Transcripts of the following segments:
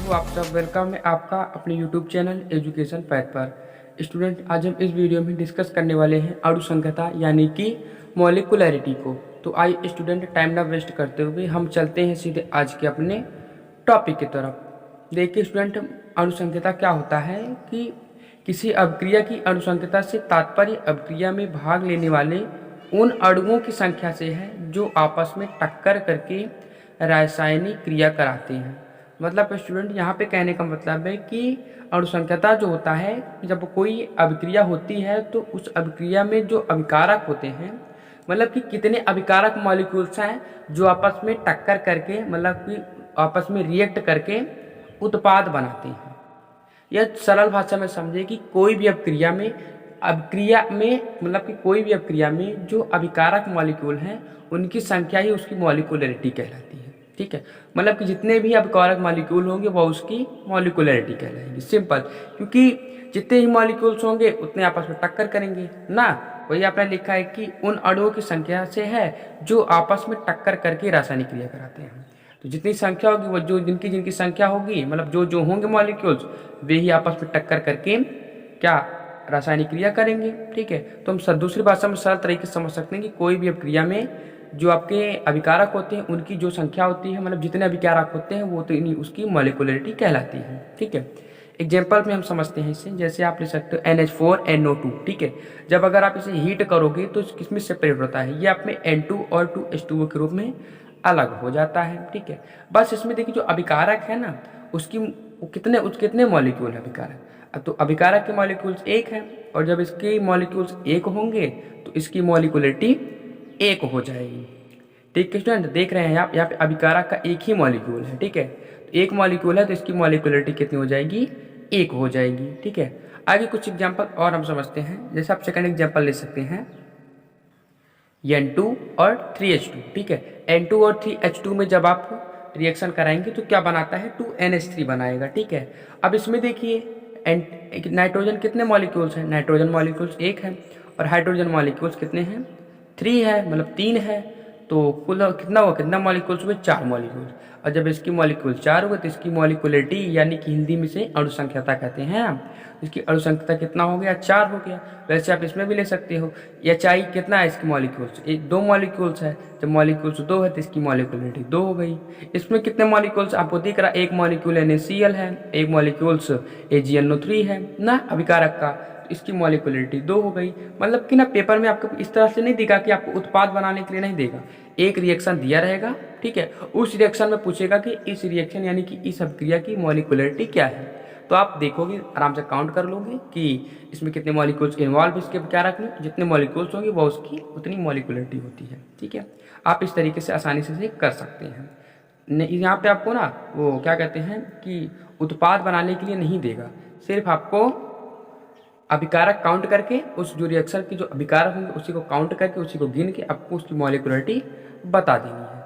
तो आप सब वेलकम है आपका अपने यूट्यूब चैनल एजुकेशन पैथ पर। स्टूडेंट, आज हम इस वीडियो में डिस्कस करने वाले हैं अणुसंख्यता यानी कि मॉलिक्युलैरिटी को। तो आइए स्टूडेंट, टाइम ना वेस्ट करते हुए हम चलते हैं सीधे आज के अपने टॉपिक की तरफ। देखिए स्टूडेंट, अणुसंख्यता क्या होता है कि किसी अभिक्रिया की अणुसंख्यता से तात्पर्य अभिक्रिया में भाग लेने वाले उन अणुओं की संख्या से है जो आपस में टक्कर करके रासायनिक क्रिया कराते हैं। मतलब स्टूडेंट, यहाँ पे कहने का मतलब है कि अणुसंख्यता जो होता है, जब कोई अभिक्रिया होती है तो उस अभिक्रिया में जो अभिकारक होते हैं, मतलब कि कितने अभिकारक मॉलिक्यूल्स हैं जो आपस में टक्कर करके, मतलब कि आपस में रिएक्ट करके उत्पाद बनाते हैं। यह सरल भाषा में समझे कि कोई भी अभिक्रिया में मतलब कि कोई भी अभिक्रिया में जो अभिकारक मॉलिक्यूल हैं उनकी संख्या ही उसकी मॉलिक्युलरिटी कहलाती है। ठीक है, मतलब कि जितने भी अभिकारक मॉलिक्यूल होंगे वह उसकी मॉलिक्युलरिटी कहलाएगी। सिंपल, क्योंकि जितने ही मॉलिक्यूल्स होंगे उतने आपस में टक्कर करेंगे ना। वही आपने लिखा है कि उन अणुओं की संख्या से है जो आपस में टक्कर करके रासायनिक क्रिया कराते हैं। तो जितनी संख्या होगी वो जो जिनकी संख्या होगी, मतलब जो जो होंगे मॉलिक्यूल्स, वे ही आपस में टक्कर करके क्या रासायनिक क्रिया करेंगे। ठीक है, तो हम दूसरी भाषा में सरल तरीके से समझ सकते हैं कि कोई भी अभिक्रिया में जो आपके अभिकारक होते हैं उनकी जो संख्या होती है, मतलब जितने अभिकारक होते हैं वो तो उसकी मॉलिक्युलरिटी कहलाती है। ठीक है, एग्जाम्पल में हम समझते हैं इसे, जैसे आप ले सकते हो NH4NO2। ठीक है, जब अगर आप इसे हीट करोगे तो किसमें सेपरेट होता है, ये आप में N2 और 2H2O के रूप में अलग हो जाता है। ठीक है, बस इसमें देखिए जो अभिकारक है ना उसकी कितने मॉलिक्यूल है अभिकारक। तो अभिकारक के मॉलिक्यूल्स एक हैं और जब इसके मॉलिक्यूल्स एक होंगे तो इसकी मॉलिक्युलरिटी एक हो जाएगी। ठीक है स्टूडेंट, देख रहे हैं आप यहाँ पे अभिकारक का एक ही मॉलिक्यूल है। ठीक है, तो एक मॉलिक्यूल है तो इसकी मॉलिक्युलरिटी कितनी हो जाएगी, एक हो जाएगी। ठीक है, आगे कुछ एग्जांपल और हम समझते हैं, जैसे आप सेकंड एग्जांपल ले सकते हैं N2 और 3H2। ठीक है, N2 और 3H2 में जब आप रिएक्शन कराएंगे तो क्या बनाता है, 2NH3 बनाएगा। ठीक है, अब इसमें देखिए नाइट्रोजन कितने मॉलिक्यूल्स हैं, नाइट्रोजन मॉलिक्यूल्स एक है और हाइड्रोजन मॉलिक्यूल्स कितने हैं, 3 है, मतलब 3 है। तो कुल कितना मॉलिक्यूल्स हुए, 4 मॉलिक्यूल्स। और जब इसकी मॉलिक्यूल 4 हुए तो इसकी मॉलिक्युलरिटी यानी कि हिंदी में से अणुसंख्यता कहते हैं हम। इसकी अणुसंख्यता कितना हो गया, 4 हो गया। वैसे आप इसमें भी ले सकते हो HI कितना है, इसकी मॉलिक्यूल्स 2 मॉलिक्यूल्स है। जब मॉलिक्यूल्स 2 है तो इसकी मॉलिक्युलरिटी 2 हो गई। इसमें कितने मॉलिक्यूल्स आपको दिख रहा है, एक मॉलिक्यूल NaCl है, एक मॉलिक्यूल्स AgNO3 है ना अभिकारक का, इसकी मॉलिक्युलरिटी 2 हो गई। मतलब कि ना पेपर में आपको इस तरह से नहीं देगा कि आपको उत्पाद बनाने के लिए नहीं देगा, एक रिएक्शन दिया रहेगा। ठीक है, उस रिएक्शन में पूछेगा कि इस रिएक्शन यानी कि इस अभिक्रिया की मॉलिक्युलरिटी क्या है। तो आप देखोगे, आराम से काउंट कर लोगे कि इसमें कितने मॉलिक्यूल्स इन्वॉल्व इसके अभिकारक में, जितने मॉलिक्यूल्स होंगे वो उसकी उतनी मॉलिक्युलरिटी होती है। ठीक है, आप इस तरीके से आसानी से कर सकते हैं। यहाँ पे आपको ना वो क्या कहते हैं कि उत्पाद बनाने के लिए नहीं देगा, सिर्फ आपको अभिकारक काउंट करके उस जो रिएक्शन की जो अभिकारक होंगे उसी को काउंट करके उसी को गिन के आपको उसकी मॉलिक्युलरिटी बता देनी है।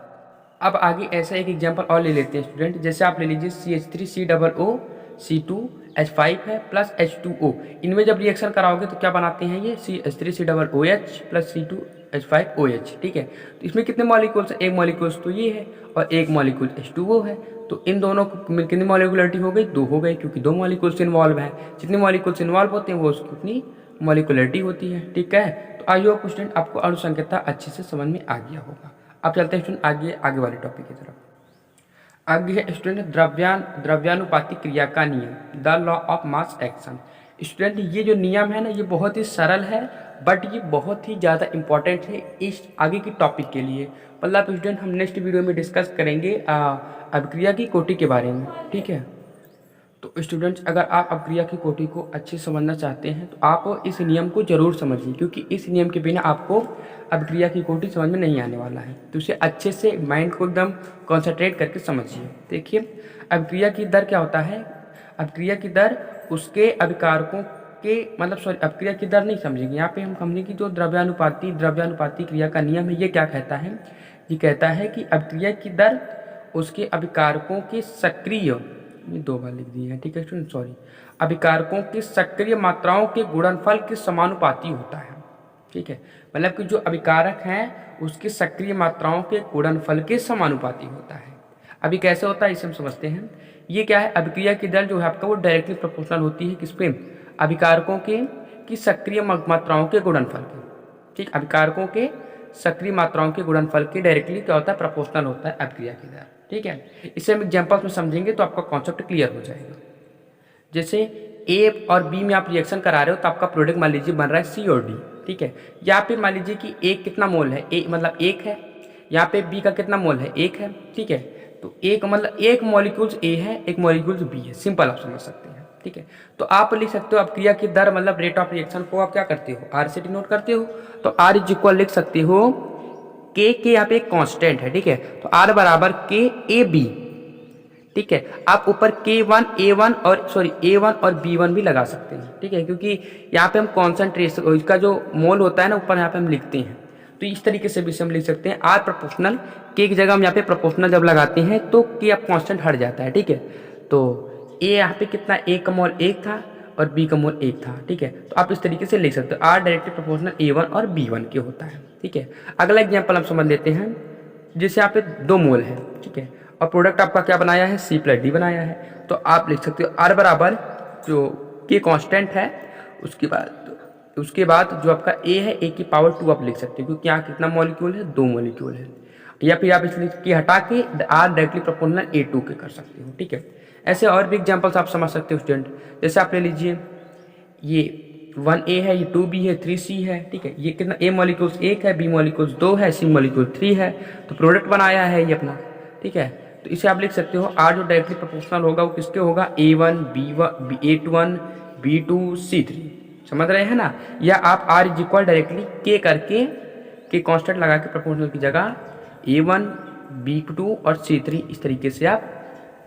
अब आगे ऐसा एक एग्जांपल और ले लेते हैं स्टूडेंट, जैसे आप ले लीजिए CH3COO C2H5 है प्लस H2O। इनमें जब रिएक्शन कराओगे तो क्या बनाते हैं ये CH3COOH प्लस C2H5OH। ठीक है, तो इसमें कितने मॉलिक्यूल्स है, एक मॉलिक्यूल्स तो ये है और एक मॉलिक्यूल H2O है। तो इन दोनों में कितनी मॉलिक्युलरिटी हो गई, 2 हो गई, क्योंकि 2 मॉलिक्यूल्स इन्वॉल्व हैं। जितने मॉलिक्यूल्स इन्वॉल्व होते हैं वो उसकी उतनी मॉलिक्युलरिटी होती है। ठीक है, तो आई होप स्टूडेंट आपको अणुसंख्यता अच्छे से समझ में आ गया होगा। अब चलते हैं स्टूडेंट आगे वाले टॉपिक की तरफ। आगे है स्टूडेंट द्रव्यानुपातिक क्रिया का नियम, the law of mass action. Student, ये जो नियम है ना ये बहुत ही सरल है, बट ये बहुत ही ज़्यादा इंपॉर्टेंट है इस आगे की टॉपिक के लिए। मतलब स्टूडेंट हम नेक्स्ट वीडियो में डिस्कस करेंगे अभिक्रिया की कोटि के बारे में। ठीक है, तो स्टूडेंट्स अगर आप अभिक्रिया की कोटि को अच्छे से समझना चाहते हैं तो आप इस नियम को जरूर समझिए, क्योंकि इस नियम के बिना आपको अभिक्रिया की कोटि समझ में नहीं आने वाला है। तो इसे अच्छे से माइंड को एकदम कॉन्सेंट्रेट करके समझिए। देखिए, अभिक्रिया की दर क्या होता है, अभिक्रिया की दर उसके अभिकारकों के अभिक्रिया की दर नहीं समझेंगे। यहाँ पे हम समझेंगे कि जो द्रव्यानुपाती क्रिया का नियम है ये क्या कहता है, ये कहता है कि अभिक्रिया की दर उसके अभिकारकों के सक्रिय, ये 2 बार लिख दिए हैं। ठीक है स्टूडेंट, सॉरी, अभिकारकों की सक्रिय मात्राओं के गुणनफल के समानुपाती होता है। ठीक है, मतलब कि जो अभिकारक हैं उसकी सक्रिय मात्राओं के गुणनफल के समानुपाती होता है। अभी कैसे होता है इसे हम समझते हैं ये क्या है, अभिक्रिया की दर जो है आपका वो डायरेक्टली प्रोपोर्शनल होती है किस पे, अभिकारकों के की सक्रिय मात्राओं के गुणनफल के। ठीक, अभिकारकों के सक्रिय मात्राओं के गुणनफल के डायरेक्टली क्या होता है, प्रोपोर्शनल होता है अभिक्रिया की दर। ठीक है, इसे हम एग्जाम्पल्स में समझेंगे तो आपका कॉन्सेप्ट क्लियर हो जाएगा। जैसे ए और बी में आप रिएक्शन करा रहे हो तो आपका प्रोडक्ट मान लीजिए बन रहा है सी और डी। ठीक है, यहाँ पे मान लीजिए कि ए कितना मोल है, ए मतलब 1 है, यहाँ पे बी का कितना मोल है, 1 है। ठीक है, तो एक मतलब एक मॉलिक्यूल्स ए है, एक मॉलिक्यूल्स बी है, सिंपल आप समझ सकते हैं। ठीक है, तो आप लिख सकते हो अपक्रिया की दर मतलब रेट ऑफ रिएक्शन को आप क्या करते हो, आर से डिनोट करते हो। तो आर इज इक्वल लिख सकते हो के यहाँ पे एक कांस्टेंट है। ठीक है, तो आर बराबर के ए बी। ठीक है, आप ऊपर K1 A1 और A1 और B1 भी लगा सकते हैं। ठीक है, क्योंकि यहाँ पे हम कॉन्सेंट्रेशन इसका जो मोल होता है ना ऊपर यहाँ पे हम लिखते हैं, तो इस तरीके से भी हम लिख सकते हैं आर प्रोपोर्शनल के की जगह हम यहाँ पे प्रोपोर्शनल जब लगाते हैं तो के अब कांस्टेंट हट जाता है। ठीक है, तो ए यहाँ पे कितना, ए का मोल 1 था और बी का मोल 1 था। ठीक है, तो आप इस तरीके से लिख सकते हो आर डायरेक्टली प्रोपोर्शनल A1 और B1 के होता है। ठीक है, अगला एग्जाम्पल हम समझ लेते हैं, जैसे यहाँ पे 2 मोल है। ठीक है, और प्रोडक्ट आपका क्या बनाया है, C+D बनाया है। तो आप लिख सकते हो आर बराबर जो के कांस्टेंट है, उसके बाद जो आपका ए है ए की पावर 2 आप लिख सकते हो, क्योंकि यहाँ कितना मॉलिक्यूल है, 2 मॉलिक्यूल है। या फिर आप इसलिए हटा के आर डायरेक्टली प्रोपोर्शनल A2 के कर सकते हो। ठीक है, ऐसे और भी एग्जाम्पल्स आप समझ सकते हो स्टूडेंट। जैसे आप ले लीजिए ये 1A है, ये 2B है, 3C है। ठीक है, ये कितना, ए मॉलिक्यूल्स 1 है, बी मॉलिक्यूल्स 2 है, सी मॉलिक्यूल 3 है, तो प्रोडक्ट बनाया है ये अपना। ठीक है, तो इसे आप लिख सकते हो आर जो डायरेक्टली प्रोपोर्शनल होगा वो किसके होगा, A1 B1 A1 B2 C3। समझ रहे हैं ना, या आप आर इज इक्वल डायरेक्टली के करके के कांस्टेंट लगा के प्रोपोर्शनल की जगह A1 B2 और C3 इस तरीके से आप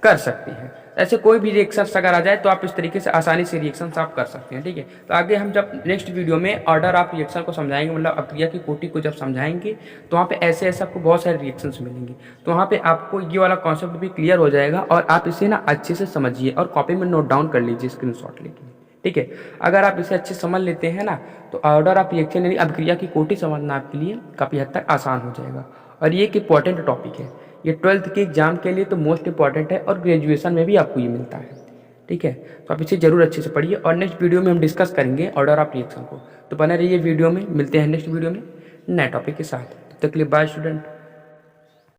कर सकते हैं। ऐसे कोई भी रिएक्शंस अगर आ जाए तो आप इस तरीके से आसानी से रिएक्शंस आप कर सकते हैं। ठीक है, तो आगे हम जब नेक्स्ट वीडियो में ऑर्डर ऑफ रिएक्शन को समझाएंगे, मतलब अपक्रिया की कोटि को जब समझाएंगे तो वहाँ पे ऐसे ऐसे आपको बहुत सारे रिएक्शंस मिलेंगे, तो वहाँ पे आपको ये वाला कॉन्सेप्ट भी क्लियर हो जाएगा और आप इसे ना अच्छे से समझिए और कॉपी में नोट डाउन कर लीजिए स्क्रीनशॉट लेके। ठीक है, अगर आप इसे अच्छे समझ लेते हैं ना तो ऑर्डर ऑफ रिएक्शन यानी अपक्रिया की कोटि समझना आपके लिए काफ़ी हद तक आसान हो जाएगा। और ये एक इंपॉर्टेंट टॉपिक है, ये 12th के एग्जाम के लिए तो मोस्ट इंपॉर्टेंट है और ग्रेजुएशन में भी आपको ये मिलता है। ठीक है, तो आप इसे जरूर अच्छे से पढ़िए और नेक्स्ट वीडियो में हम डिस्कस करेंगे ऑर्डर ऑफ रिएक्शन को। तो बने रहिए वीडियो में, मिलते हैं नेक्स्ट वीडियो में नए टॉपिक के साथ। तब तक के लिए बाय स्टूडेंट।